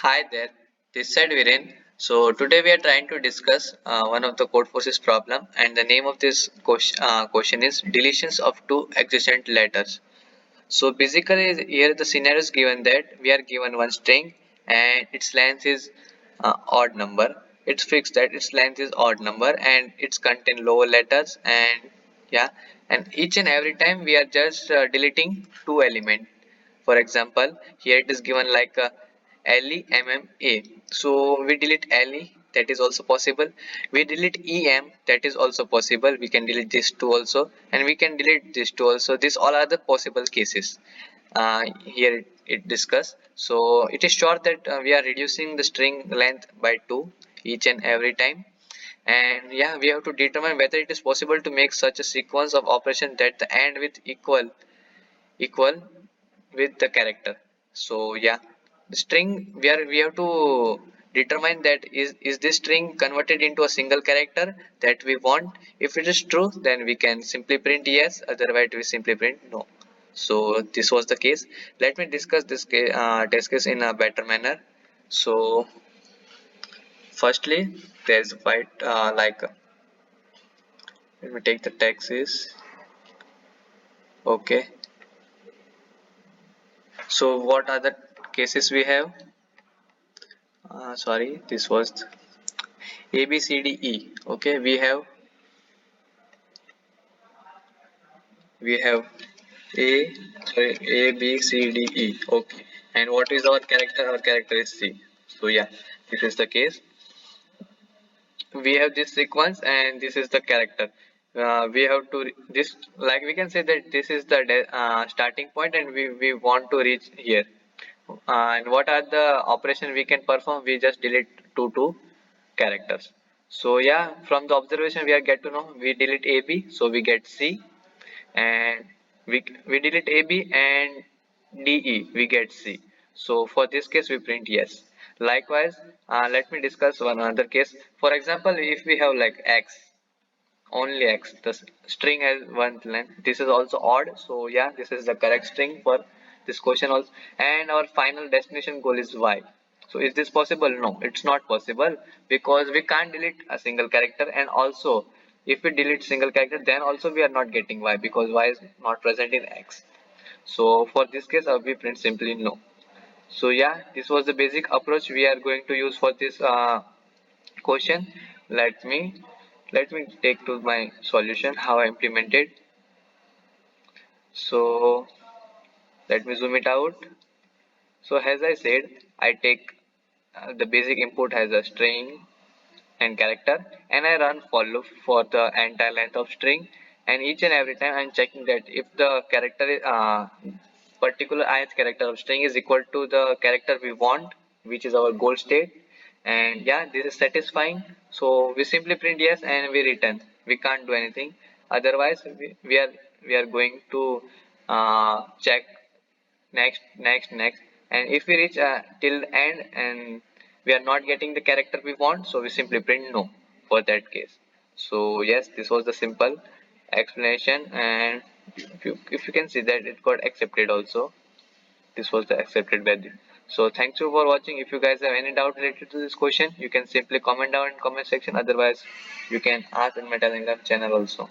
Hi there, this side Viren. So today we are trying to discuss one of the code forces problem, and the name of this question is deletions of two adjacent letters. So basically here the scenario is given that we are given one string and its length is odd number. It's fixed that its length is odd number and it's contain lower letters, and yeah, and each and every time we are just deleting two element. For example, here it is given like LEMMA. So we delete LE, that is also possible. We delete EM, that is also possible. We can delete this two also, and we can delete this two also. These all are the possible cases. Here it discuss. So it is sure that we are reducing the string length by 2 each and every time. And yeah, we have to determine whether it is possible to make such a sequence of operation that the end with equal with the character. So yeah, the string we have to determine that is this string converted into a single character that we want. If it is true, then we can simply print yes, otherwise we simply print no. So this was the case. Let me discuss this test case in a better manner. So firstly, there's white let me take the text is okay. So what are the cases we have? Sorry, this was A B C D E. Okay, we have A, sorry, A B C D E. Okay, and what is our character? Our character is C. So yeah, this is the case. We have this sequence and this is the character. We have to this, like we can say that this is the starting point and we want to reach here. And what are the operation we can perform? We just delete two characters. So yeah, from the observation we are get to know we delete AB, so we get C, and we delete AB and DE, we get C. So for this case we print yes. Likewise, let me discuss one other case. For example, if we have like X, only X, the string has one length, this is also odd. So yeah, this is the correct string for this question also. And our final destination goal is Y. So is this possible? No, it's not possible, because we can't delete a single character, and also if we delete single character then also we are not getting Y, because Y is not present in X. So for this case we print simply no. So yeah, this was the basic approach we are going to use for this question. Let me take to my solution how I implemented. So let me zoom it out. So as I said, I take the basic input as a string and character, and I run for loop for the entire length of string, and each and every time I'm checking that if the character is particular ith character of string is equal to the character we want, which is our goal state. And yeah, this is satisfying, so we simply print yes and we return. We can't do anything otherwise. We are going to check next, and if we reach till end and we are not getting the character we want, so we simply print no for that case. So yes, this was the simple explanation, and if you can see that it got accepted also. This was the accepted value. So thanks you for watching. If you guys have any doubt related to this question, you can simply comment down in comment section. Otherwise, you can ask in my Telegram channel also.